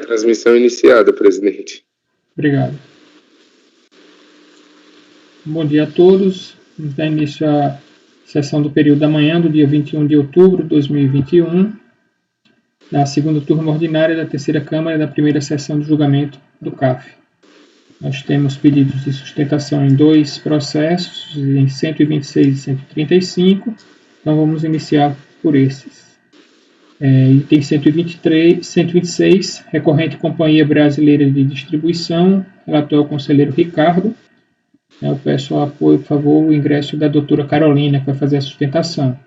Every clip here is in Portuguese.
Transmissão iniciada, presidente. Obrigado. Bom dia a todos. Vamos dar início à sessão do período da manhã, do dia 21 de outubro de 2021, da segunda turma ordinária da terceira Câmara da primeira sessão de julgamento do CAF. Nós temos pedidos de sustentação em dois processos, em 126 e 135, então vamos iniciar por esses. Item 126, recorrente Companhia Brasileira de Distribuição, relator o conselheiro Ricardo. Eu peço ao apoio, por favor, o ingresso da doutora Carolina, que vai fazer a sustentação.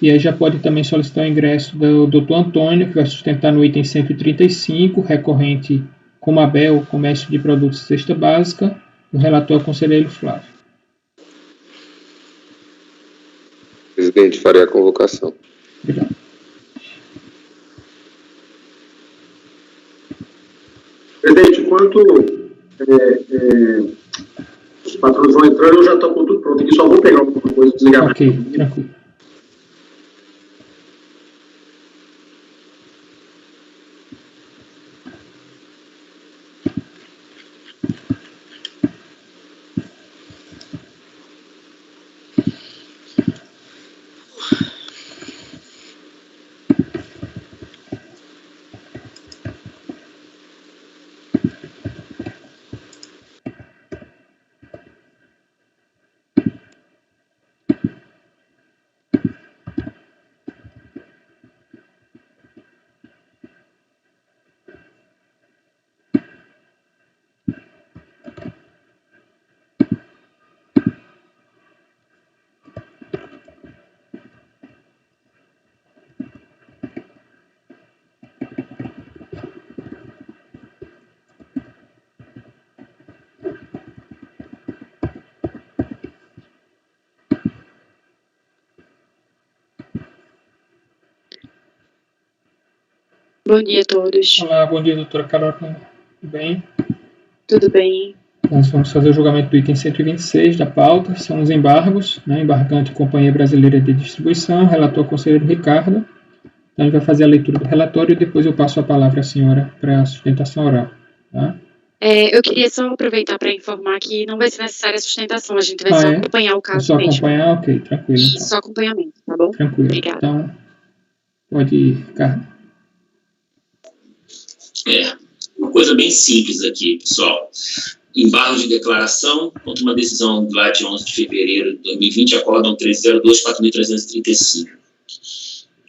E aí já pode também solicitar o ingresso do doutor Antônio, que vai sustentar no item 135, recorrente Comabel, Comércio de Produtos de Cesta Básica, o relator o conselheiro Flávio. Presidente, farei a convocação. Obrigado. Presidente, enquanto os patrões vão entrando, eu já estou com tudo pronto aqui, só vou pegar alguma coisa, desligar. Ok, tranquilo. Bom dia a todos. Olá, bom dia, doutora Carolina. Tudo bem? Tudo bem? Nós vamos fazer o julgamento do item 126 da pauta, são os embargos, embargante Companhia Brasileira de Distribuição, relator conselheiro Ricardo. Então, ele vai fazer a leitura do relatório e depois eu passo a palavra à senhora para a sustentação oral. Tá? Eu queria só aproveitar para informar que não vai ser necessária a sustentação, a gente vai só acompanhar o caso só mesmo. Acompanhar, ok, tranquilo. E então. só acompanhamento, tá bom? Tranquilo. Obrigada. Então, pode ir, Ricardo. Uma coisa bem simples aqui, pessoal. Embargo de declaração contra uma decisão lá de 11 de fevereiro de 2020, acórdão 302-4.335,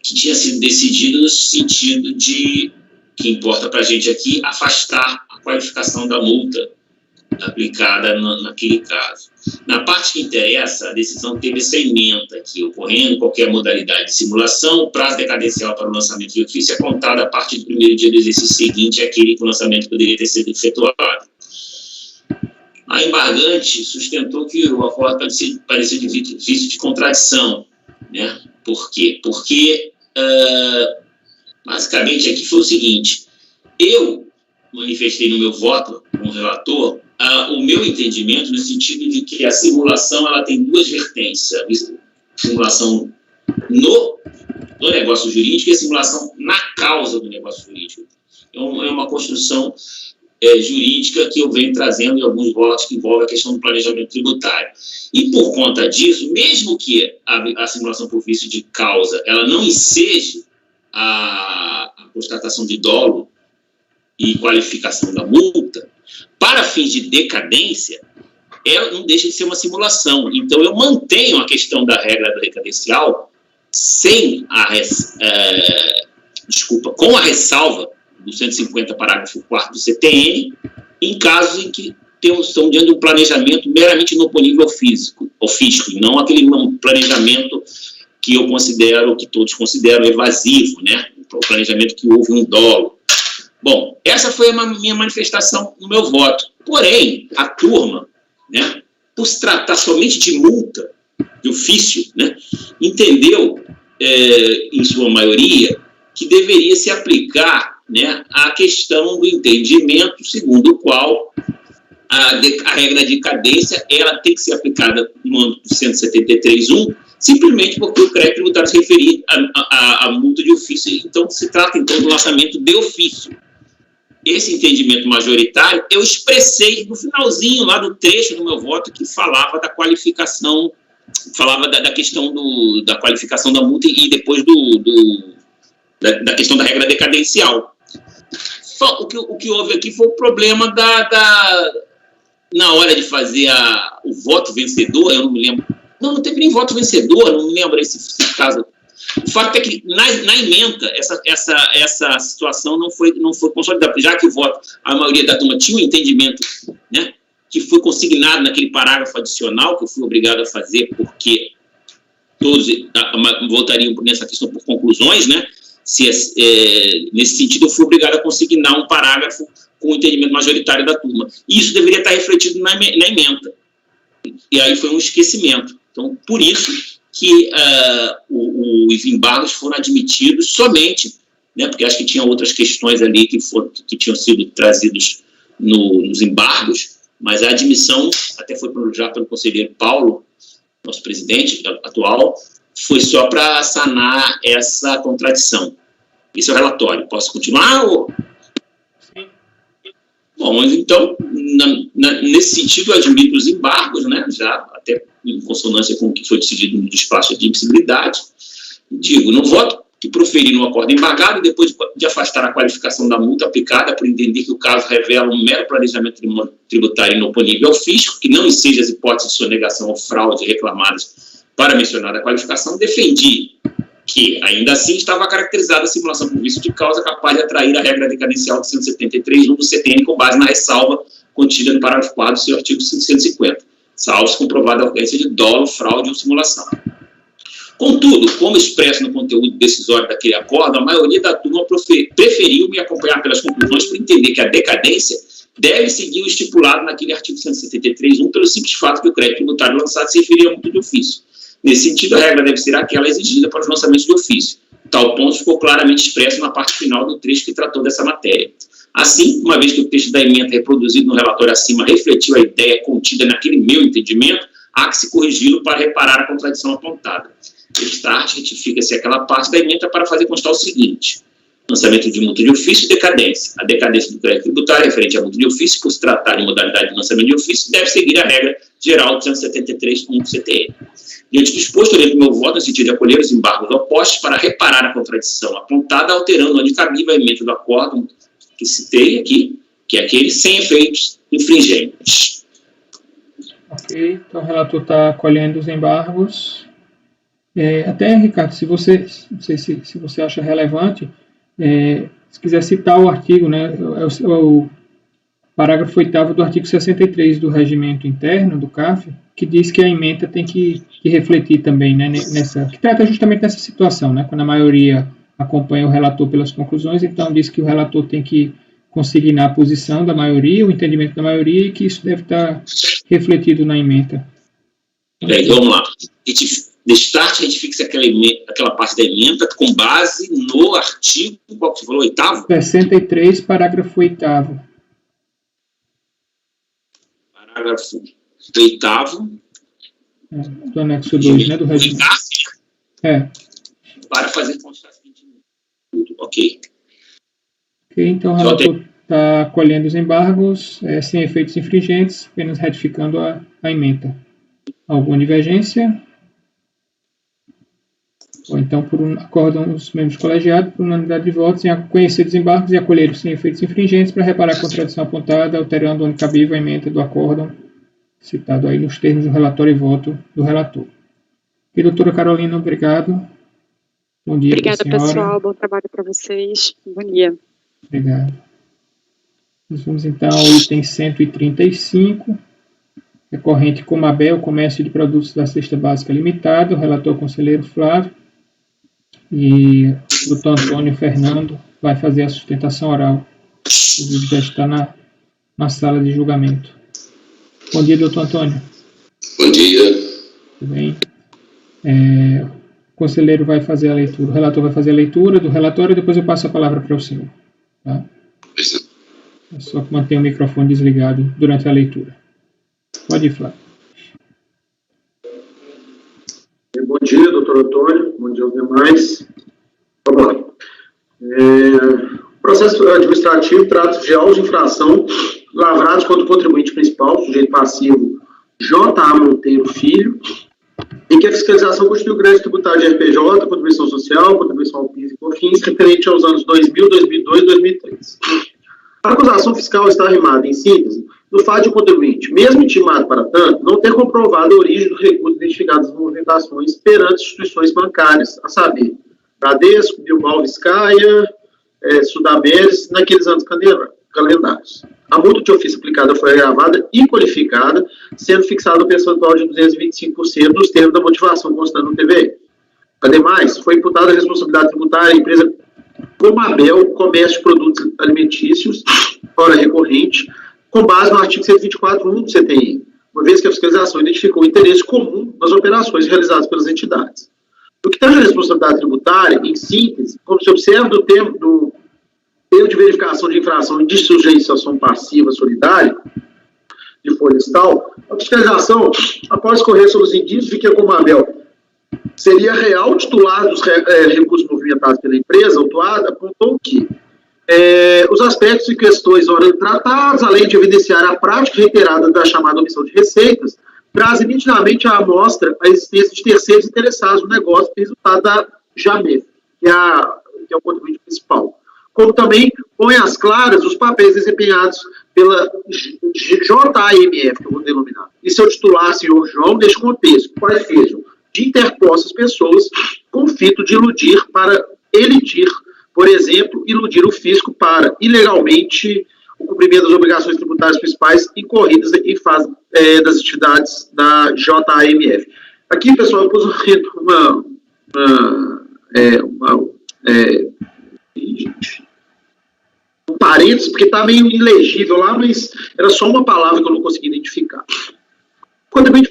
que tinha sido decidido no sentido de, que importa para a gente aqui, afastar a qualificação da multa aplicada naquele caso. Na parte que interessa, a decisão teve essa ementa aqui, ocorrendo qualquer modalidade de simulação, o prazo decadencial para o lançamento de ofício é contado a partir do primeiro dia do exercício seguinte àquele que o lançamento poderia ter sido efetuado. A embargante sustentou que o acordo parecia de vício de contradição. Né? Por quê? Porque, basicamente, aqui foi o seguinte: eu manifestei no meu voto como relator o meu entendimento no sentido de que a simulação ela tem duas vertentes: a simulação no negócio jurídico e a simulação na causa do negócio jurídico. É uma construção jurídica que eu venho trazendo em alguns votos que envolvem a questão do planejamento tributário. E por conta disso, mesmo que a simulação por vício de causa ela não enseje a constatação de dolo e qualificação da multa, para fins de decadência, ela não deixa de ser uma simulação. Então, eu mantenho a questão da regra do recadencial com a ressalva do 150, parágrafo 4º do CTN, em casos em que estão diante de um planejamento meramente inoponível ao fisco, e não aquele planejamento que eu considero, que todos consideram evasivo, né? O planejamento que houve um dolo. Bom, essa foi a minha manifestação no meu voto. Porém, a turma, né, por se tratar somente de multa, de ofício, né, entendeu, em sua maioria, que deveria se aplicar, né, a questão do entendimento segundo o qual a regra de cadência ela tem que ser aplicada no âmbito do 173.1, simplesmente porque o crédito tributário se referir à multa de ofício. Então, se trata, então, do lançamento de ofício. esse entendimento majoritário, eu expressei no finalzinho lá do trecho do meu voto que falava da qualificação, falava da questão da qualificação da multa e depois da questão da regra decadencial. O que houve aqui foi o problema na hora de fazer o voto vencedor, eu não me lembro. Não teve nem voto vencedor, não me lembro esse caso. O fato é que na emenda essa situação não foi consolidada, já que a maioria da turma tinha um entendimento, né, que foi consignado naquele parágrafo adicional que eu fui obrigado a fazer, porque todos votariam nessa questão por conclusões, né? Nesse sentido, eu fui obrigado a consignar um parágrafo com o entendimento majoritário da turma. E isso deveria estar refletido na emenda. E aí foi um esquecimento. Então, por isso que os embargos foram admitidos somente, né, porque acho que tinha outras questões ali que tinham sido trazidas nos embargos, mas a admissão, até foi já pelo conselheiro Paulo, nosso presidente atual, foi só para sanar essa contradição. Esse é o relatório. Posso continuar? Sim. Bom, então, nesse sentido, eu admito os embargos, né, já até em consonância com o que foi decidido no despacho de admissibilidade. Digo, no voto que proferi no acordo embargado, depois de afastar a qualificação da multa aplicada por entender que o caso revela um mero planejamento tributário inoponível ao fisco, que não enseja as hipóteses de sonegação ou fraude reclamadas para mencionar a qualificação, defendi que, ainda assim, estava caracterizada a simulação por vício de causa capaz de atrair a regra decadencial de 173.1 do CTN com base na ressalva contida no parágrafo 4 do seu artigo 150, salvo se comprovada a ocorrência de dolo, fraude ou simulação. Contudo, como expresso no conteúdo decisório daquele acordo, a maioria da turma preferiu me acompanhar pelas conclusões por entender que a decadência deve seguir o estipulado naquele artigo 173.1 pelo simples fato que o crédito tributário lançado se referia a multa de ofício. Nesse sentido, a regra deve ser aquela exigida para os lançamentos de ofício. Tal ponto ficou claramente expresso na parte final do trecho que tratou dessa matéria. Assim, uma vez que o texto da emenda reproduzido no relatório acima refletiu a ideia contida naquele meu entendimento, há que se corrigi-lo para reparar a contradição apontada. Destarte, retifica-se aquela parte da emenda para fazer constar o seguinte: lançamento de multa de ofício e decadência. A decadência do crédito tributário referente à multa de ofício, por se tratar de modalidade de lançamento de ofício, deve seguir a regra geral de 173.1 do CTN. Diante do exposto, oriento meu voto no sentido de acolher os embargos opostos para reparar a contradição apontada, alterando onde cabível a emenda do acordo que citei aqui, que é aquele sem efeitos infringentes. Ok, então o relator está acolhendo os embargos. Até, Ricardo, não sei se você acha relevante, se quiser citar o artigo, né, o parágrafo 8º do artigo 63 do Regimento Interno do CAF, que diz que a emenda tem que refletir também, né, que trata justamente dessa situação, né, quando a maioria acompanha o relator pelas conclusões, então diz que o relator tem que consignar a posição da maioria, o entendimento da maioria, e que isso deve estar refletido na emenda. Então, vamos lá. Destarte, retifica-se aquela parte da emenda com base no artigo, qual que você falou, 8º? 63, parágrafo 8º. Parágrafo 8º. Do anexo 2, né, do regimento. Para fazer constar o seguinte. Ok. Ok, então o relator está acolhendo os embargos sem efeitos infringentes, apenas retificando a emenda. Alguma divergência? Ou então, acordam os membros colegiados, por unanimidade de votos, em conhecer os embargos e acolher os sem efeitos infringentes para reparar a contradição apontada, alterando onde cabível a emenda do acórdão, citado aí nos termos do relatório e voto do relator. E doutora Carolina, obrigado. Bom dia. Obrigada, pessoal. Bom trabalho para vocês. Bom dia. Obrigado. Nós vamos então ao item 135, recorrente Comabel, Comércio de Produtos da Cesta Básica Limitada, o relator conselheiro Flávio, e o doutor Antônio Fernando vai fazer a sustentação oral. Ele já está na sala de julgamento. Bom dia, doutor Antônio. Bom dia. Tudo bem? O conselheiro vai fazer a leitura, o relator vai fazer a leitura do relatório e depois eu passo a palavra para o senhor. Tá? É só manter o microfone desligado durante a leitura. Pode ir, Flávio. Bom dia, doutor Antônio. Bom dia aos demais. Vamos lá. O processo administrativo trata-se de autos de infração lavrados contra o contribuinte principal, sujeito passivo J.A. Monteiro Filho, em que a fiscalização constitui o crédito tributário de RPJ, contribuição social, contribuição ao PIS e COFINS, referente aos anos 2000, 2002 e 2003. A acusação fiscal está arrimada, em síntese, no fato de o contribuinte, mesmo intimado para tanto, não ter comprovado a origem do recurso identificado nas movimentações perante instituições bancárias, a saber, Bradesco, Bilbao Vizcaya, Sudameris, naqueles anos calendários. A multa de ofício aplicada foi agravada e qualificada, sendo fixado o percentual de 225% dos termos da motivação constante no TVE. Ademais, foi imputada a responsabilidade tributária à empresa Comabel Comércio de Produtos Alimentícios, hora recorrente, com base no artigo 124.1 do CTI, uma vez que a fiscalização identificou o interesse comum nas operações realizadas pelas entidades. No que tange a responsabilidade tributária, em síntese, como se observa do termo de verificação de infração e de sujeição passiva solidária, de florestal, a fiscalização, após correr sobre os indícios de que a Comabel seria real titular dos recursos movimentados pela empresa autuada, apontou que os aspectos e questões ora tratados, além de evidenciar a prática reiterada da chamada omissão de receitas, trazem nitidamente à amostra a existência de terceiros interessados no negócio, resultado da JAMEF, que é o contribuinte principal. Como também põe às claras os papéis desempenhados pela JAMF, que eu vou denominar, e seu titular, senhor João, neste contexto, quais sejam de interpostas pessoas com o fito de iludir para elitir, por exemplo, iludir o fisco para, ilegalmente, o cumprimento das obrigações tributárias principais incorridas em fase das atividades da JAMF. Aqui, pessoal, eu pus um parênteses, porque está meio ilegível lá, mas era só uma palavra que eu não consegui identificar. O contribuinte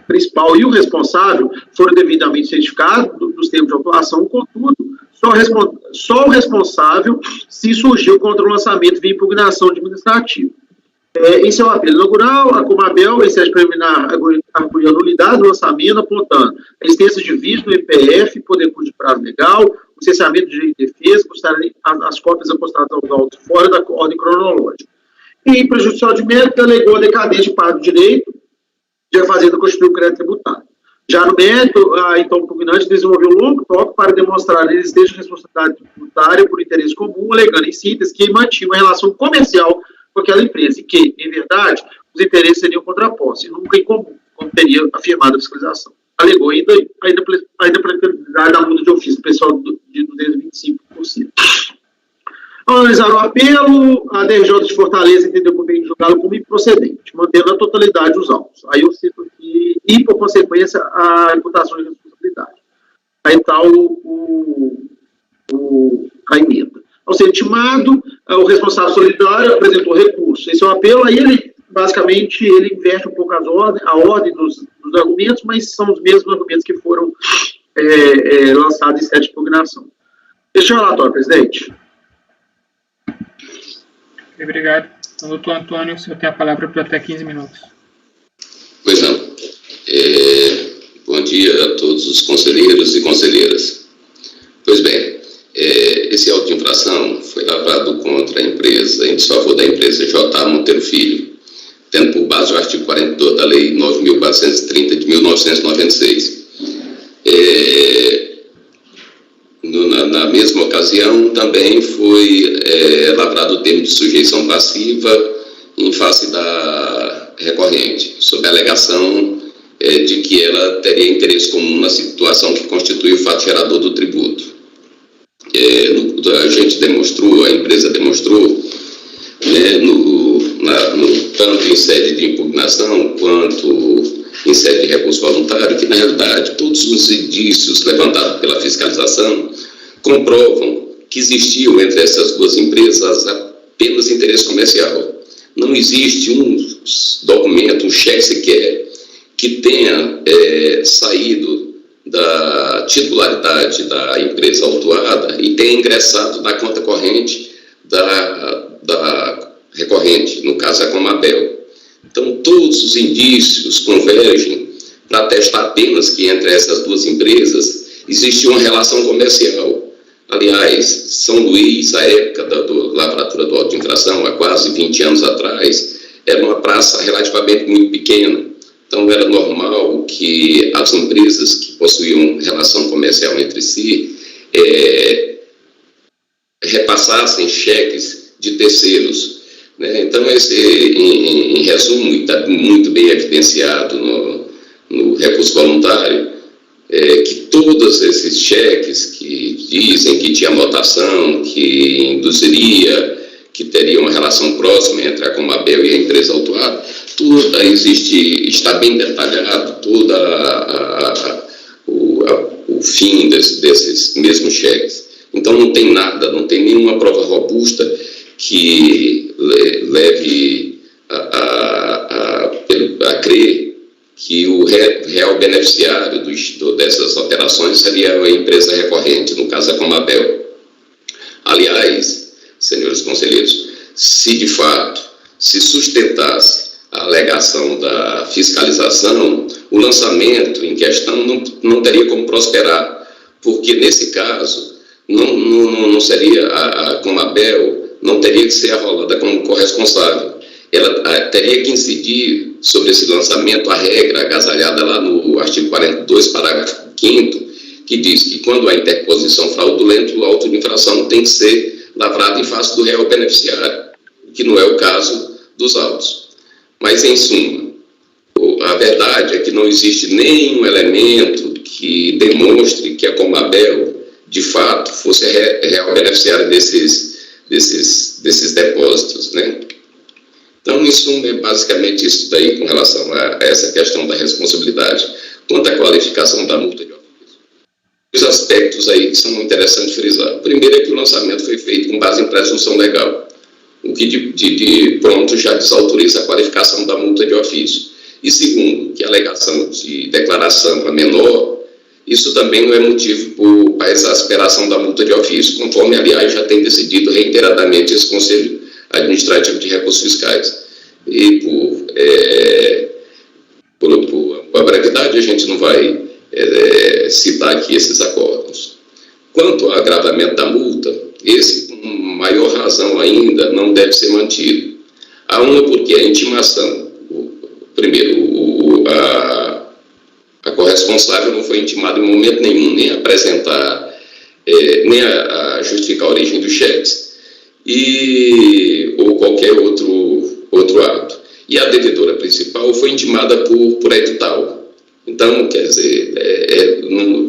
principal e o responsável foram devidamente certificados dos termos de autuação, contudo, só o responsável se surgiu contra o lançamento via impugnação administrativa. Em seu apelo inaugural, a Comabel, em sede preliminar, arguiu a nulidade do lançamento, apontando a existência de vício no IPF, poder curso de prazo legal, o cessamento de direito de defesa, as cópias apostadas aos autos fora da ordem cronológica. E, em prejudicial de mérito, alegou a decadência de parte do direito de a Fazenda constituir o crédito tributário. Já no mérito, a então impugnante desenvolveu um longo toque para demonstrar a existência de responsabilidade tributária por interesse comum, alegando em síntese que mantinha uma relação comercial com aquela empresa, e que, em verdade, os interesses seriam contrapostos, e nunca em comum, como teria afirmado a fiscalização. Alegou ainda a aplicabilidade da multa de ofício pessoal de 225%. Ao analisar o apelo, a DRJ de Fortaleza entendeu por bem julgá-lo como improcedente, mantendo a totalidade dos autos. Aí eu cito aqui, e por consequência, a imputação de responsabilidade. Aí está a emenda. Ao ser intimado, o responsável solidário apresentou recurso. Esse é o apelo, aí ele, basicamente, ele inverte um pouco a ordem dos argumentos, mas são os mesmos argumentos que foram lançados em sede de impugnação. Este é o relatório, presidente. Obrigado. Então, doutor Antônio, o senhor tem a palavra por até 15 minutos. Pois não. Bom dia a todos os conselheiros e conselheiras. Pois bem, esse auto de infração foi lavrado contra a empresa, em desfavor da empresa J.A. Monteiro Filho, tendo por base o artigo 42 da Lei 9.430 de 1996. Na mesma ocasião, também foi lavrado o termo de sujeição passiva em face da recorrente, sob a alegação de que ela teria interesse comum na situação que constitui o fato gerador do tributo. A gente demonstrou, a empresa demonstrou, tanto em sede de impugnação quanto em sede de recurso voluntário, que na realidade todos os indícios levantados pela fiscalização comprovam que existiam entre essas duas empresas apenas interesse comercial. Não existe um documento, um cheque sequer, que tenha saído da titularidade da empresa autuada e tenha ingressado na conta corrente da recorrente, no caso a Comabel. Então, todos os indícios convergem para atestar apenas que entre essas duas empresas existe uma relação comercial. Aliás, São Luís, a época da lavratura do auto de infração, há quase 20 anos atrás, era uma praça relativamente muito pequena. Então, era normal que as empresas que possuíam relação comercial entre si repassassem cheques de terceiros, né? Então, em resumo, está muito bem evidenciado no recurso voluntário, que todos esses cheques que dizem que tinha anotação, que induziria, que teria uma relação próxima entre a Comabel e a empresa autuada, tudo está bem detalhado, todo o fim desses mesmos cheques. Então não tem nada, não tem nenhuma prova robusta que leve a crer que o real beneficiário dessas operações seria a empresa recorrente, no caso a Comabel. Aliás, senhores conselheiros, se de fato se sustentasse a alegação da fiscalização, o lançamento em questão não teria como prosperar, porque nesse caso não seria a Comabel, não teria que ser arrolada como corresponsável. Ela teria que incidir sobre esse lançamento a regra agasalhada lá no artigo 42, parágrafo 5º, que diz que quando há interposição fraudulenta, o auto de infração tem que ser lavrado em face do real beneficiário, que não é o caso dos autos. Mas, em suma, a verdade é que não existe nenhum elemento que demonstre que a Comabel, de fato, fosse real beneficiária desses depósitos, né? Então, em suma, é basicamente isso daí com relação a essa questão da responsabilidade. Quanto à qualificação da multa de ofício, os aspectos aí que são interessantes frisar. O primeiro é que o lançamento foi feito com base em presunção legal, o que de pronto já desautoriza a qualificação da multa de ofício. E segundo, que a alegação de declaração a menor, isso também não é motivo para a exasperação da multa de ofício, conforme, aliás, já tem decidido reiteradamente esse Conselho Administrativo de Recursos Fiscais. E por brevidade, a gente não vai citar aqui esses acordos. Quanto ao agravamento da multa, esse, com maior razão ainda, não deve ser mantido. Há uma porque a intimação, primeiro, a corresponsável não foi intimada em momento nenhum, nem a apresentar, nem a justificar a origem dos cheques, ou qualquer outro ato. E a devedora principal foi intimada por edital. Então, quer dizer,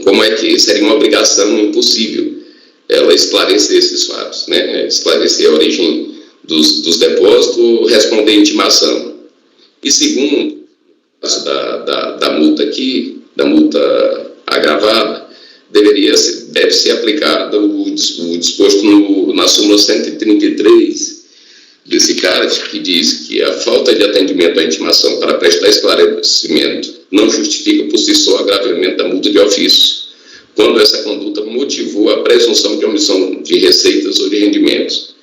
como é que seria uma obrigação impossível ela esclarecer esses fatos, né? Esclarecer a origem dos depósitos, responder a intimação. E segundo, no caso da multa aqui, da multa agravada, deve ser aplicado o disposto na súmula 133 desse CART, que diz que a falta de atendimento à intimação para prestar esclarecimento não justifica por si só o agravamento da multa de ofício, quando essa conduta motivou a presunção de omissão de receitas ou de rendimentos.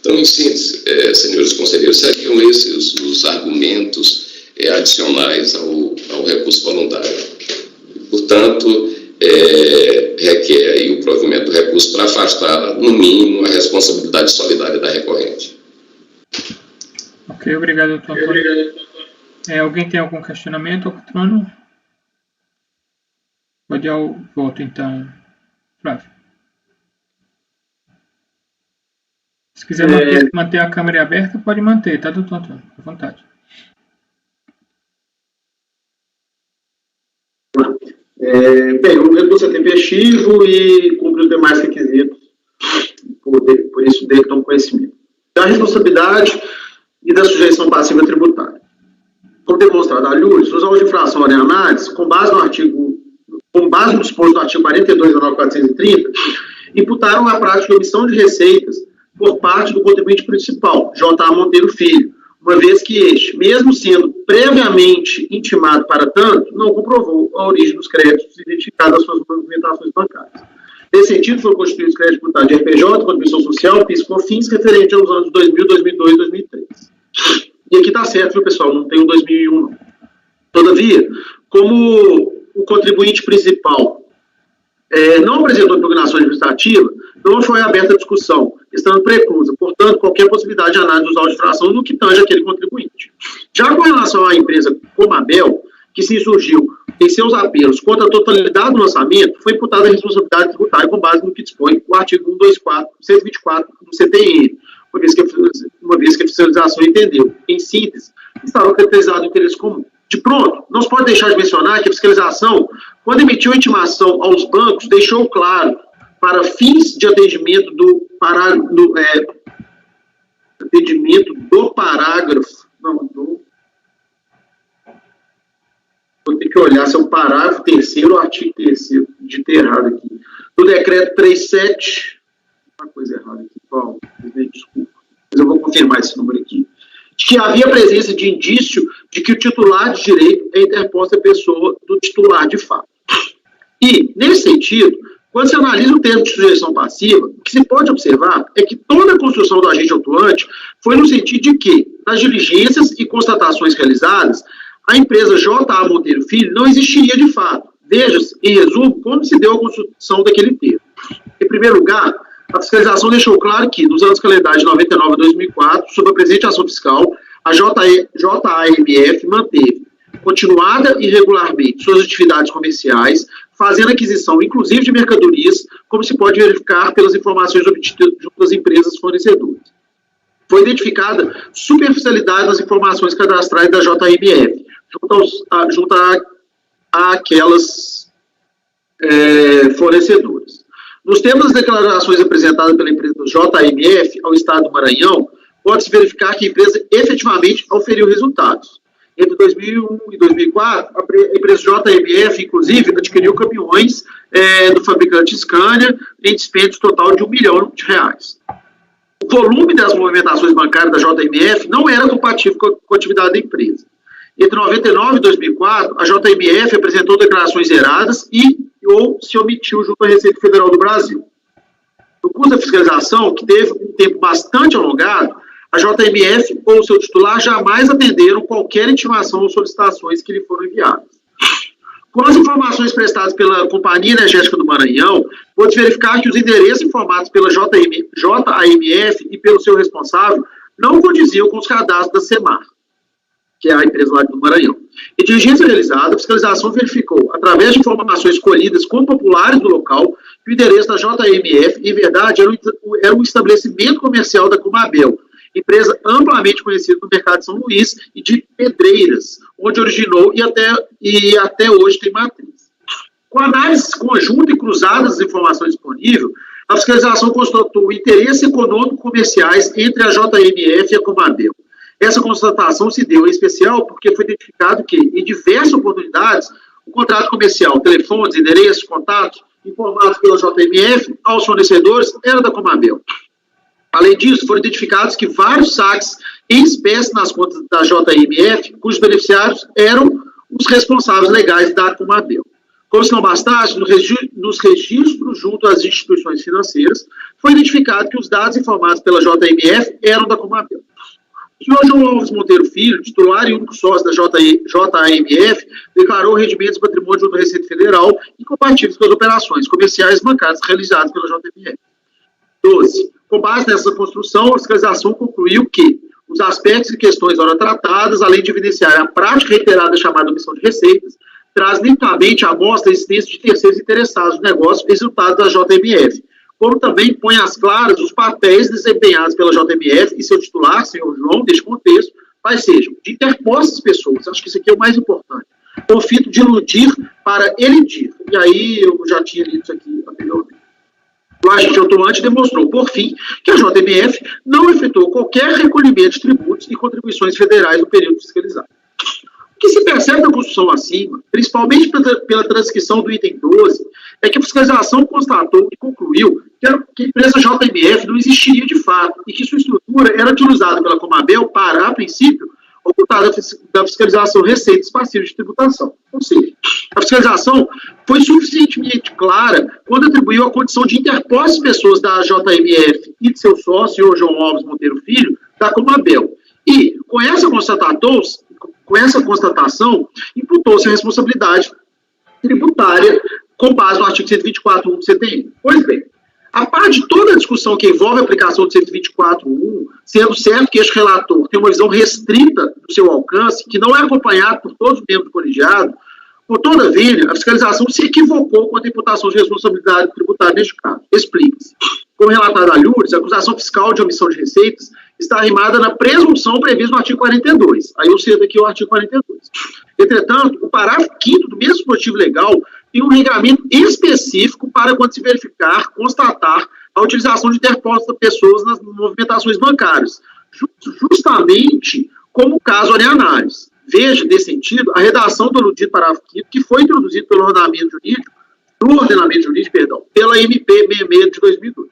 Então, em síntese, senhores conselheiros, seriam esses os argumentos adicionais ao recurso voluntário. Portanto, requer aí o provimento do recurso para afastar, no mínimo, a responsabilidade solidária da recorrente. Ok, obrigado, doutor Antônio. Alguém tem algum questionamento, Patrono? Pode ir ao voto, então, Flávio. Se quiser manter a câmera aberta, pode manter, tá, doutor Antônio? À vontade. Bem, o recurso é tempestivo e cumpre os demais requisitos, por isso dele toma conhecimento. Da responsabilidade e da sujeição passiva tributária. Como demonstrado a luz, os autos de infração em análise, com base no disposto do artigo 42 da 9430, imputaram a prática de omissão de receitas por parte do contribuinte principal, J.A. Monteiro Filho, uma vez que este, mesmo sendo previamente intimado para tanto, não comprovou a origem dos créditos identificados nas suas movimentações bancárias. Nesse sentido, foram constituídos créditos tributados de RPJ, Contribuição Social, PIS, COFINS, referente aos anos 2000, 2002 e 2003. E aqui está certo, viu, pessoal? Não tem o 2001, não. Todavia, como o contribuinte principal não apresentou impugnação administrativa, não foi aberta a discussão, estando preclusa, portanto, qualquer possibilidade de análise dos autos de infração no que tange aquele contribuinte. Já com relação à empresa Comabel, que se insurgiu em seus apelos contra a totalidade do lançamento, foi imputada a responsabilidade tributária com base no que dispõe o artigo 124 do CTN, uma vez que a fiscalização entendeu, em síntese, estava caracterizado o interesse comum. De pronto, não se pode deixar de mencionar que a fiscalização, quando emitiu a intimação aos bancos, deixou claro, para fins de atendimento do parágrafo, vou ter que olhar se é o parágrafo 3º ou artigo 3º, de ter errado aqui, do decreto 37, uma coisa errada aqui, Paulo, desculpa, mas eu vou confirmar esse número aqui, de que havia presença de indício de que o titular de direito é interposta a pessoa do titular de fato. E, nesse sentido, quando se analisa o termo de sujeição passiva, o que se pode observar é que toda a construção do agente autuante foi no sentido de que, nas diligências e constatações realizadas, a empresa J.A. Monteiro Filho não existiria de fato. Veja-se, em resumo, como se deu a construção daquele termo. Em primeiro lugar, a fiscalização deixou claro que, nos anos calendários de 99 a 2004, sob a presente ação fiscal, a JAMF manteve, continuada e regularmente, suas atividades comerciais, fazendo aquisição, inclusive de mercadorias, como se pode verificar pelas informações obtidas junto às empresas fornecedoras. Foi identificada superficialidade nas informações cadastrais da JMF, junto àquelas fornecedoras. Nos termos das declarações apresentadas pela empresa JMF ao Estado do Maranhão, pode-se verificar que a empresa efetivamente auferiu resultados. Entre 2001 e 2004, a empresa JMF, inclusive, adquiriu caminhões do fabricante Scania em dispêndio total de R$1 milhão. O volume das movimentações bancárias da JMF não era compatível com a atividade da empresa. Entre 99 e 2004, a JMF apresentou declarações erradas ou se omitiu junto à Receita Federal do Brasil. No curso da fiscalização, que teve um tempo bastante alongado, a JMF ou seu titular jamais atenderam qualquer intimação ou solicitações que lhe foram enviadas. Com as informações prestadas pela Companhia Energética do Maranhão, pode verificar que os endereços informados pela JAMF e pelo seu responsável não condiziam com os cadastros da CEMAR, que é a empresa lá do Maranhão. Em diligência realizada, a fiscalização verificou, através de informações colhidas com populares do local, que o endereço da JMF, em verdade, era um estabelecimento comercial da Comabel, empresa amplamente conhecida no mercado de São Luís e de Pedreiras, onde originou e até hoje tem matriz. Com análise conjunta e cruzada das informações disponíveis, a fiscalização constatou o interesse econômico-comerciais entre a JMF e a Comabel. Essa constatação se deu em especial porque foi identificado que, em diversas oportunidades, o contrato comercial, telefones, endereços, contatos, informados pela JMF aos fornecedores, era da Comabel. Além disso, foram identificados que vários saques em espécie nas contas da JMF, cujos beneficiários eram os responsáveis legais da Comabel. Como se não bastasse, nos registros junto às instituições financeiras, foi identificado que os dados informados pela JMF eram da Comabel. O senhor João Alves Monteiro Filho, titular e único sócio da JAMF, declarou rendimentos de patrimônio junto à Receita Federal incompatíveis com as operações comerciais bancárias realizadas pela JMF. 12. Com base nessa construção, a fiscalização concluiu que os aspectos e questões ora tratadas, além de evidenciar a prática reiterada chamada omissão de receitas, traz nitidamente à mostra a existência de terceiros interessados no negócio resultado da JMF, como também põe às claras os papéis desempenhados pela JMF e seu titular, senhor João, neste contexto, quais sejam de interpostas pessoas, acho que isso aqui é o mais importante, com o fito de iludir para elidir. E aí eu já tinha lido isso aqui anteriormente. O agente autuante demonstrou, por fim, que a JMF não efetuou qualquer recolhimento de tributos e contribuições federais no período fiscalizado. O que se percebe da construção acima, principalmente pela transcrição do item 12, é que a fiscalização constatou e concluiu que a empresa JMF não existiria de fato e que sua estrutura era utilizada pela Comabel para, a princípio, ocultar da fiscalização receitas passivas de tributação. Ou seja, a fiscalização foi suficientemente clara quando atribuiu a condição de interpostas pessoas da JMF e de seu sócio, o João Alves Monteiro Filho, da Comabel. E, com essa constatação, imputou-se a responsabilidade tributária com base no artigo 124.1 do CTN. Pois bem, a par de toda a discussão que envolve a aplicação do 124.1, sendo certo que este relator tem uma visão restrita do seu alcance, que não é acompanhado por todos os membros do colegiado, por todavia, a fiscalização se equivocou com a imputação de responsabilidade tributária neste caso. Explica-se. Como relatado a Lourdes, a acusação fiscal de omissão de receitas está arrimada na presunção prevista no artigo 42. Aí eu cito aqui o artigo 42. Entretanto, o parágrafo 5º do mesmo dispositivo legal tem um regramento específico para quando se verificar, constatar a utilização de interpostos de pessoas nas movimentações bancárias, justamente como o caso Orianares. Veja, nesse sentido, a redação do aludito parágrafo 5º, que foi introduzido pelo ordenamento jurídico, pela MP 66 de 2002.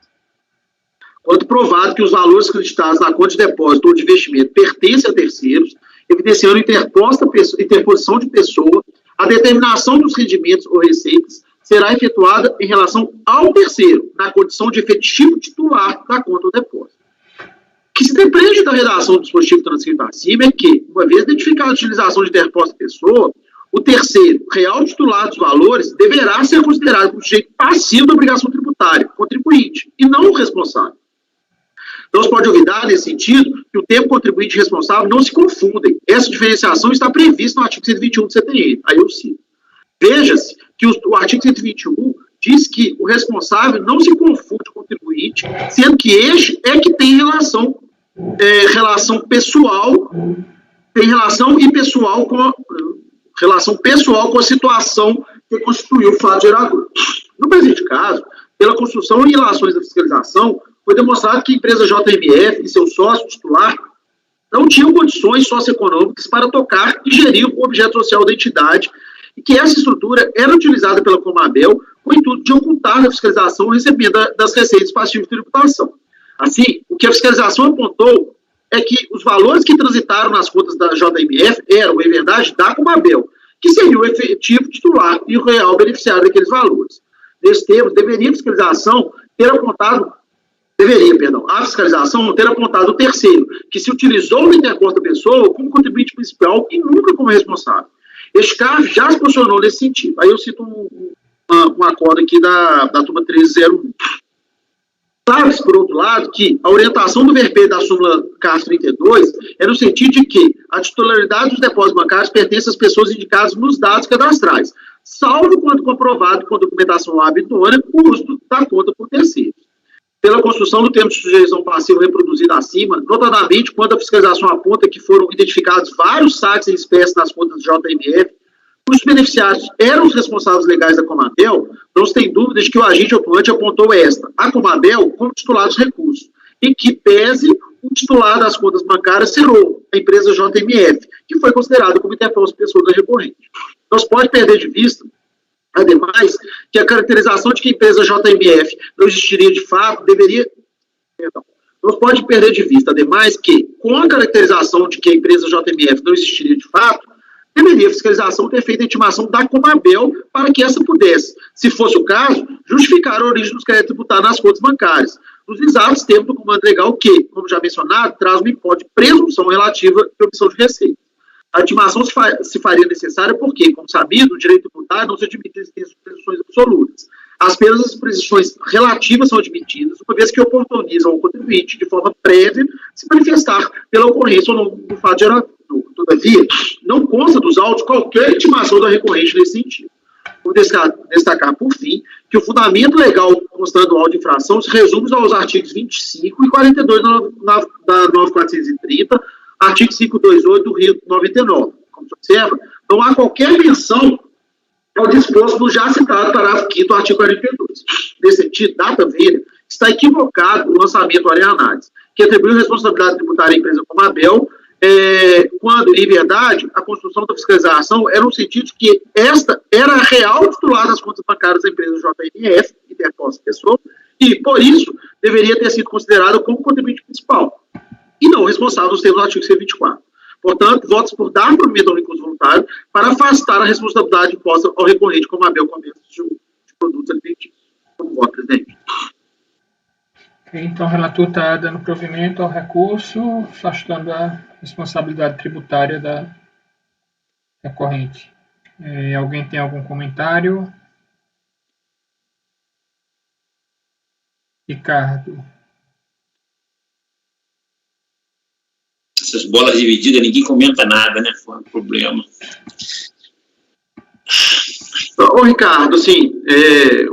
Quando provado que os valores creditados na conta de depósito ou de investimento pertencem a terceiros, evidenciando interposição de pessoa, a determinação dos rendimentos ou receitas será efetuada em relação ao terceiro, na condição de efetivo titular da conta ou depósito. O que se depreende da redação do dispositivo transcrito acima é que, uma vez identificada a utilização de interposta pessoa, o terceiro, real titular dos valores, deverá ser considerado como sujeito passivo da obrigação tributária, contribuinte, e não o responsável. Não se pode olvidar, nesse sentido, que o termo contribuinte e responsável não se confundem. Essa diferenciação está prevista no artigo 121 do CTN. Aí eu cito. Veja-se que o artigo 121 diz que o responsável não se confunde com o contribuinte, sendo que este é que tem relação pessoal, tem relação pessoal com a situação que constituiu o fato gerador. No presente caso, pela construção e relações da fiscalização, foi demonstrado que a empresa JMF e seu sócio titular não tinham condições socioeconômicas para tocar e gerir o objeto social da entidade e que essa estrutura era utilizada pela Comabel com o intuito de ocultar a fiscalização recebida das receitas passivas de tributação. Assim, o que a fiscalização apontou é que os valores que transitaram nas contas da JMF eram, em verdade, da Comabel, que seria o efetivo titular e o real beneficiário daqueles valores. Nesse termo, a fiscalização ter apontado o terceiro, que se utilizou da interposta pessoa como contribuinte principal e nunca como responsável. Este caso já se posicionou nesse sentido. Aí eu cito um acordo aqui da turma 1301. Sabe-se, por outro lado, que a orientação do VRP da súmula CAS 32 é no sentido de que a titularidade dos depósitos bancários pertence às pessoas indicadas nos dados cadastrais, salvo quando comprovado com documentação hábil idônea o uso da conta por terceiros. Pela construção do termo de sujeição passiva reproduzido acima, notadamente quando a fiscalização aponta que foram identificados vários saques em espécie nas contas do JMF, os beneficiários eram os responsáveis legais da Comabel, não se tem dúvida de que o agente atuante apontou a Comabel como titular dos recursos, e que pese o titular das contas bancárias ser a empresa JMF, que foi considerada como interposta pessoa da recorrente. Não se pode perder de vista, ademais, que a caracterização de que a empresa JMF não existiria de fato não se pode perder de vista, ademais, que com a caracterização de que a empresa JMF não existiria de fato, deveria a fiscalização ter feito a intimação da Comabel para que essa pudesse, se fosse o caso, justificar a origem dos créditos tributários nas contas bancárias, nos exatos termos do comando legal que, como já mencionado, traz uma hipótese de presunção relativa de omissão de receita. A intimação se faria necessária porque, como sabido, o direito tributário não se admite as presunções absolutas. Apenas as presunções relativas são admitidas, uma vez que oportunizam ao contribuinte, de forma prévia, se manifestar pela ocorrência ou não do fato gerador. Todavia, não consta dos autos qualquer intimação da recorrente nesse sentido. Vou destacar, por fim, que o fundamento legal constando do auto de infração se resume aos artigos 25 e 42 da 9430, artigo 528 do Rio 99. Como se observa, não há qualquer menção ao disposto no já citado parágrafo 5º do artigo 42. Nesse sentido, data veira, está equivocado o lançamento Orianares, que atribuiu responsabilidade tributária à empresa Comabel, quando, em verdade, a construção da fiscalização era no sentido de que esta era a real titular das contas bancárias da empresa JMF, interposta pessoa, e, por isso, deveria ter sido considerada como contribuinte principal, e não responsável dos termos do artigo 124. Portanto, votos por dar provimento ao recurso voluntário para afastar a responsabilidade imposta ao recorrente Comabel Comércio de produtos alimentícios. Como voto, presidente. Então, o relator está dando provimento ao recurso, afastando a responsabilidade tributária da recorrente. Alguém tem algum comentário? Ricardo. Essas bolas divididas, ninguém comenta nada, né? Foi um problema. Ô, Ricardo, assim,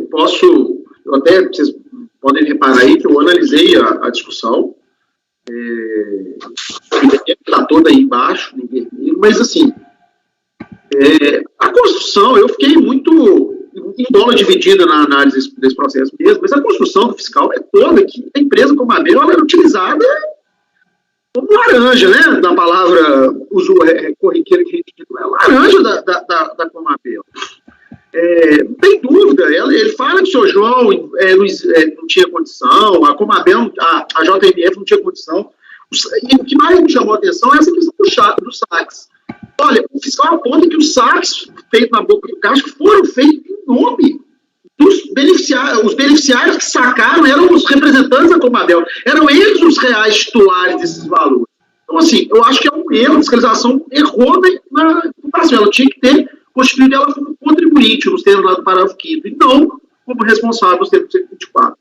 vocês podem reparar aí que eu analisei a discussão, está toda aí embaixo, em vermelho, mas, assim, a construção, eu fiquei muito em bola dividida na análise desse processo mesmo, mas a construção do fiscal é toda que a empresa como a Mel, ela era utilizada como laranja, né? Da palavra corriqueira que a gente diz, é laranja da Comabel. Não tem dúvida, ele fala que o senhor João não tinha condição, a Comabel, a JMF não tinha condição. E o que mais me chamou a atenção é essa questão do saques. Olha, o fiscal aponta que os saques feitos na boca do caixa foram feitos em nome dos beneficiários. Os beneficiários que sacaram eram os representantes da Comabel. Eram eles os reais titulares desses valores. Então, assim, eu acho que é um erro, a fiscalização errou na comparação. Ela tinha que ter constituído ela como contribuinte nos termos lá do parágrafo 5º e não como responsável nos termos do 124.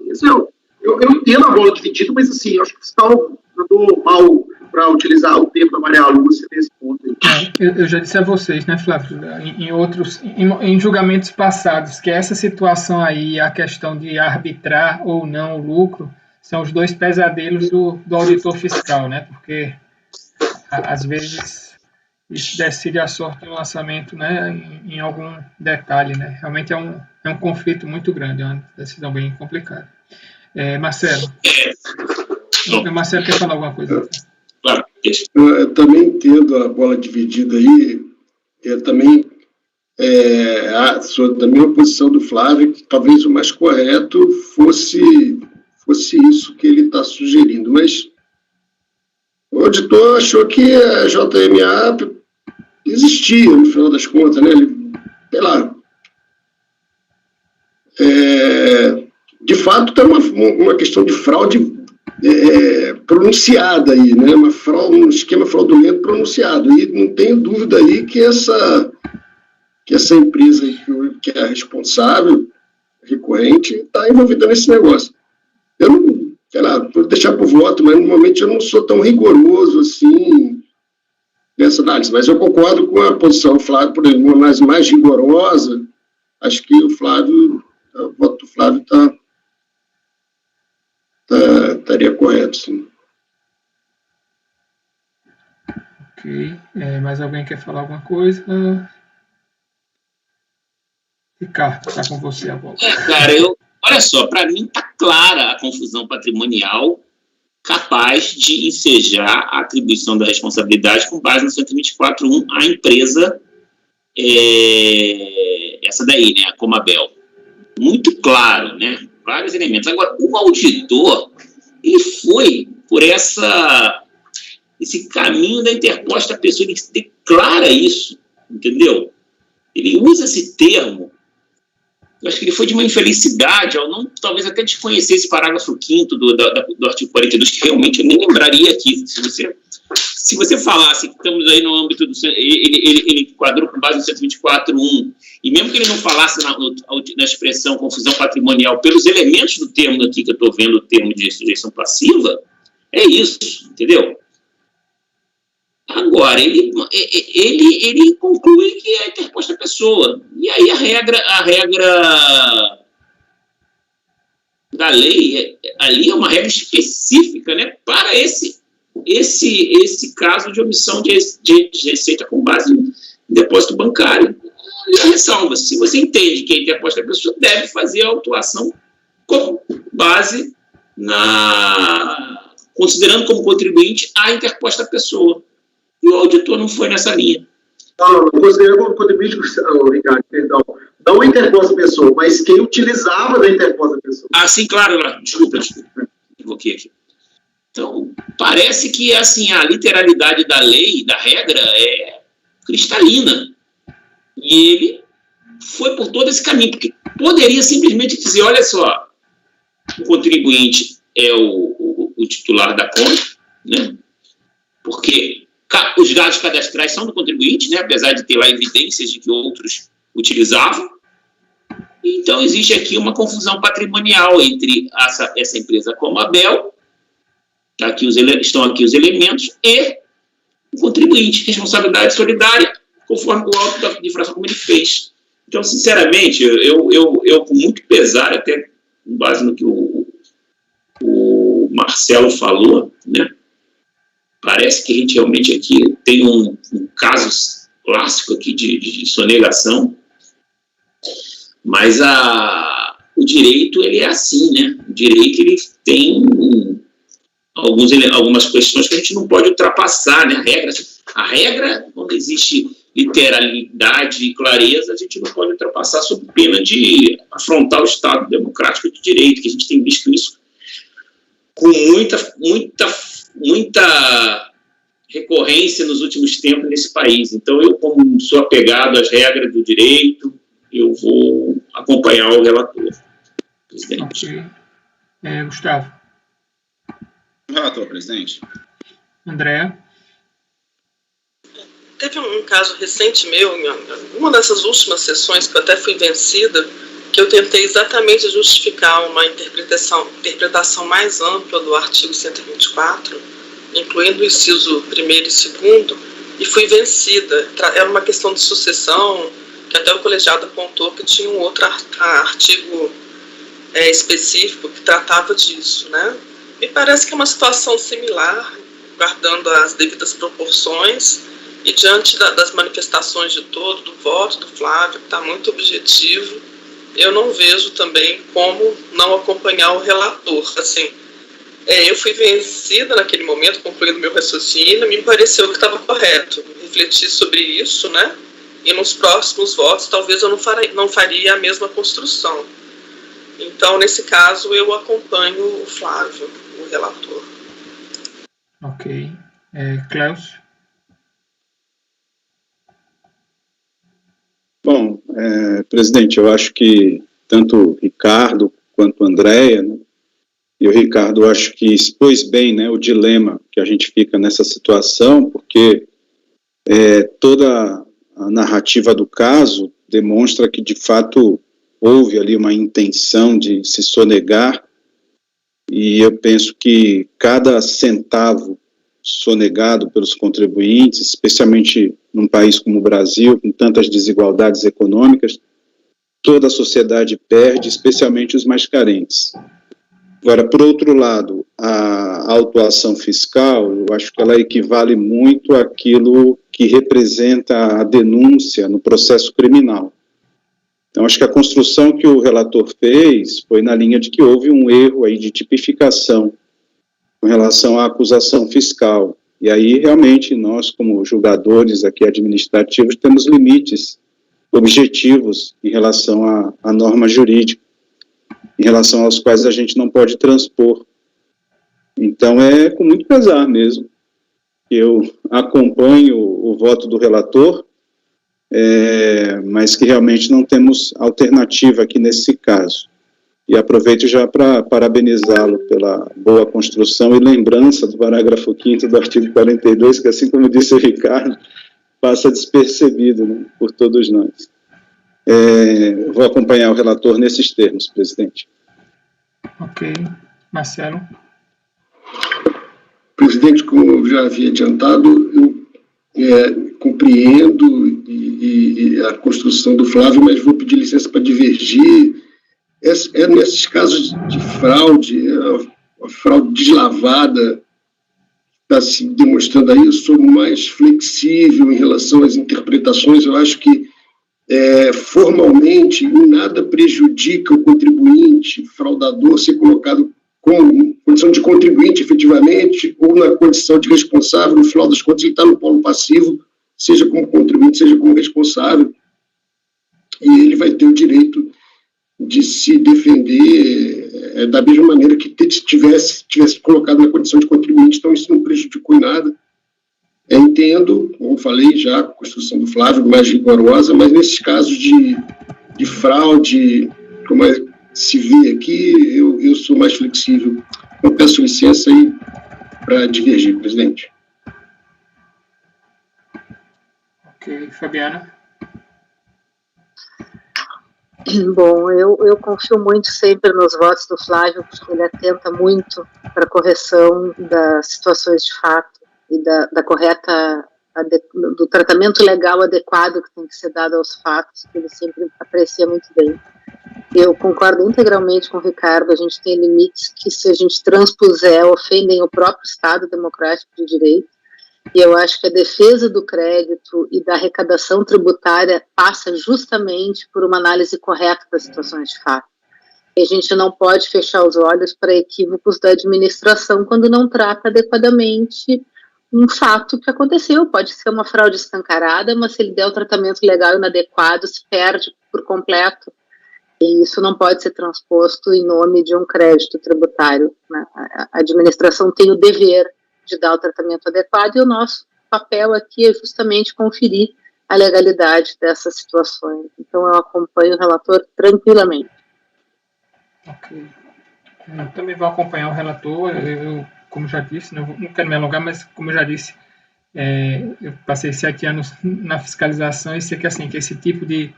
Eu entendo a bola dividida, mas, assim, eu acho que o fiscal andou mal para utilizar o termo da Maria Lúcia nesse ponto aí. Eu já disse a vocês, né, Flávio, em julgamentos passados, que essa situação aí, a questão de arbitrar ou não o lucro, são os dois pesadelos do auditor fiscal, né, porque às vezes isso decide a sorte do lançamento, né, em algum detalhe, né, realmente é um conflito muito grande, é uma decisão bem complicada. Marcelo. Marcelo quer falar alguma coisa? Claro. Eu também entendo a bola dividida aí, também sou da mesma posição do Flávio, que talvez o mais correto fosse isso que ele está sugerindo, mas o auditor achou que a JMA existia, no final das contas, né? Sei lá. De fato, tem uma questão de fraude pronunciada aí, né? Um esquema fraudulento pronunciado. E não tenho dúvida aí que essa empresa aí que é a responsável, recorrente, está envolvida nesse negócio. Eu não, sei lá, vou deixar por voto, mas normalmente eu não sou tão rigoroso assim nessa análise. Mas eu concordo com a posição do Flávio, por exemplo, uma análise mais rigorosa. Acho que o voto do Flávio estaria correto, sim. Ok. Mais alguém quer falar alguma coisa? Ricardo, está com você a bola. Cara, olha só, para mim está clara a confusão patrimonial capaz de ensejar a atribuição da responsabilidade com base no 124.1 à empresa, essa daí, né, a Comabel. Muito claro, né? Vários elementos. Agora, o auditor, ele foi por esse caminho da interposta pessoa, ele declara isso, entendeu? Ele usa esse termo. Eu acho que ele foi de uma infelicidade ao não, talvez até desconhecer esse parágrafo 5º do artigo 42, que realmente eu nem lembraria aqui. Se você falasse que estamos aí no âmbito do... Ele enquadrou com base no 124.1, e mesmo que ele não falasse na expressão confusão patrimonial, pelos elementos do termo aqui, que eu estou vendo o termo de sujeição passiva, é isso, entendeu? Agora, ele conclui que é interposta a pessoa. E aí a regra da lei ali é uma regra específica, né, para esse caso de omissão de receita com base em depósito bancário. E a ressalva, se você entende que é interposta a pessoa, deve fazer a autuação com base considerando como contribuinte a interposta pessoa. E o auditor não foi nessa linha. Não considerando como contribuinte, Ricardo, perdão, não a interposta pessoa, mas quem utilizava da interposta pessoa. Ah, sim, claro, desculpa, equivoquei aqui. Então, parece que assim, a literalidade da lei, da regra, é cristalina. E ele foi por todo esse caminho, porque poderia simplesmente dizer, olha só, o contribuinte é o titular da conta, né? Porque os dados cadastrais são do contribuinte, né? Apesar de ter lá evidências de que outros utilizavam. Então, existe aqui uma confusão patrimonial entre essa empresa Comabel, estão aqui os elementos, e o contribuinte, responsabilidade solidária, conforme o auto de infração como ele fez. Então, sinceramente, eu com muito pesar, até com base no que o Marcelo falou, né, parece que a gente realmente aqui tem um caso clássico aqui de sonegação, mas o direito, ele é assim, né? O direito, ele tem algumas questões que a gente não pode ultrapassar, né? A regra, quando existe literalidade e clareza, a gente não pode ultrapassar sob pena de afrontar o Estado democrático de direito, que a gente tem visto isso com muita recorrência nos últimos tempos nesse país. Então, eu, como sou apegado às regras do direito, eu vou acompanhar o relator, presidente. Okay. Gustavo. Relator, presidente. Andréa. Teve um caso recente meu, uma dessas últimas sessões que eu até fui vencida, que eu tentei exatamente justificar uma interpretação mais ampla do artigo 124, incluindo o inciso 1º e 2º, e fui vencida. Era uma questão de sucessão, que até o colegiado apontou que tinha um outro artigo específico que tratava disso, né? Me parece que é uma situação similar, guardando as devidas proporções, e diante das manifestações de todo, do voto do Flávio, que está muito objetivo, eu não vejo também como não acompanhar o relator. Assim, eu fui vencida naquele momento, concluindo meu raciocínio, me pareceu que estava correto. Refleti sobre isso, né? E nos próximos votos, talvez eu não faria a mesma construção. Então, nesse caso, eu acompanho o Flávio, o relator. Ok. Cléus? Bom, presidente, eu acho que tanto o Ricardo quanto a Andréa, né, e o Ricardo, eu acho que expôs bem, né, o dilema que a gente fica nessa situação, porque toda a narrativa do caso demonstra que, de fato, houve ali uma intenção de se sonegar, e eu penso que cada centavo sonegado pelos contribuintes, especialmente num país como o Brasil, com tantas desigualdades econômicas, toda a sociedade perde, especialmente os mais carentes. Agora, por outro lado, a autuação fiscal, eu acho que ela equivale muito àquilo que representa a denúncia no processo criminal. Então, acho que a construção que o relator fez foi na linha de que houve um erro aí de tipificação com relação à acusação fiscal. E aí, realmente, nós, como julgadores aqui administrativos, temos limites objetivos em relação à norma jurídica, em relação aos quais a gente não pode transpor. Então, é com muito pesar mesmo. Eu acompanho o voto do relator, mas que realmente não temos alternativa aqui nesse caso. E aproveito já para parabenizá-lo pela boa construção e lembrança do parágrafo 5º do artigo 42, que, assim como disse o Ricardo, passa despercebido, né, por todos nós. Vou acompanhar o relator nesses termos, presidente. Ok. Marcelo? Presidente, como eu já havia adiantado, eu compreendo a construção do Flávio, mas vou pedir licença para divergir. Nesses casos de fraude, a fraude deslavada está se demonstrando aí. Eu sou mais flexível em relação às interpretações. Eu acho que formalmente nada prejudica o contribuinte fraudador ser colocado com condição de contribuinte efetivamente ou na condição de responsável. No final das contas, ele está no polo passivo, seja como contribuinte, seja como responsável, e ele vai ter o direito de se defender da mesma maneira que tivesse colocado na condição de contribuinte. Então, isso não prejudicou em nada. Entendo, como falei já, a construção do Flávio mais rigorosa, mas nesses casos de fraude, como se vê aqui, eu sou mais flexível. Eu peço licença aí para divergir, presidente. Ok. Fabiana? Bom, eu confio muito sempre nos votos do Flávio, porque ele atenta muito para a correção das situações de fato e da correta, do tratamento legal adequado que tem que ser dado aos fatos, que ele sempre aprecia muito bem. Eu concordo integralmente com o Ricardo, a gente tem limites que, se a gente transpuser, ofendem o próprio Estado democrático de direito, e eu acho que a defesa do crédito e da arrecadação tributária passa justamente por uma análise correta das situações de fato. E a gente não pode fechar os olhos para equívocos da administração quando não trata adequadamente um fato que aconteceu. Pode ser uma fraude escancarada, mas se ele der o tratamento legal inadequado, se perde por completo. E isso não pode ser transposto em nome de um crédito tributário, né? A administração tem o dever de dar o tratamento adequado, e o nosso papel aqui é justamente conferir a legalidade dessas situações. Então, eu acompanho o relator tranquilamente. Ok. Eu também vou acompanhar o relator. Eu, como já disse, não quero me alongar, mas como eu já disse, eu passei 7 anos na fiscalização e sei que, assim, que esse tipo de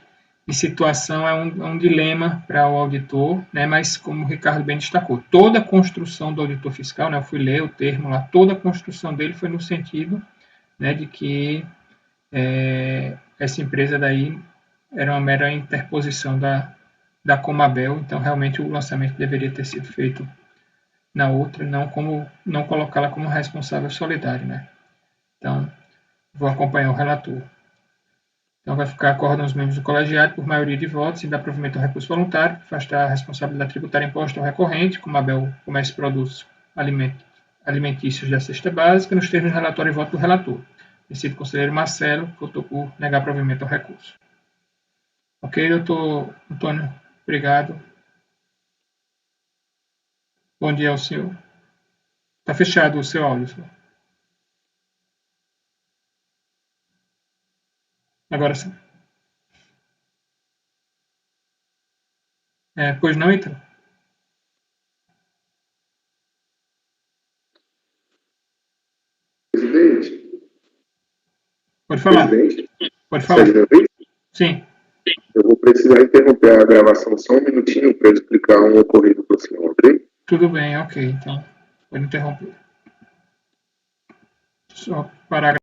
situação é um dilema para o auditor, né? Mas, como o Ricardo bem destacou, toda a construção do auditor fiscal, né, eu fui ler o termo lá, toda a construção dele foi no sentido, né, de que essa empresa daí era uma mera interposição da Comabel, então realmente o lançamento deveria ter sido feito na outra, não colocá-la como responsável solidário, né? Então, vou acompanhar o relator. Então, vai ficar acórdão os membros do colegiado por maioria de votos e dar provimento ao recurso voluntário, afastar a responsabilidade tributária imposta ao recorrente, como a Comabel Comércio e Produtos Alimentícios da cesta básica, nos termos do relatório e voto do relator. Decide o conselheiro Marcelo, que votou por negar provimento ao recurso. Ok, doutor Antônio? Obrigado. Bom dia ao senhor. Está fechado o seu áudio, senhor. Agora sim. Pois não, Ítalo? Presidente? Pode falar. Presidente? Pode falar. Sim. Eu vou precisar interromper a gravação só um minutinho para explicar um ocorrido para o senhor, ok? Tudo bem, ok. Então, pode interromper. Só parar a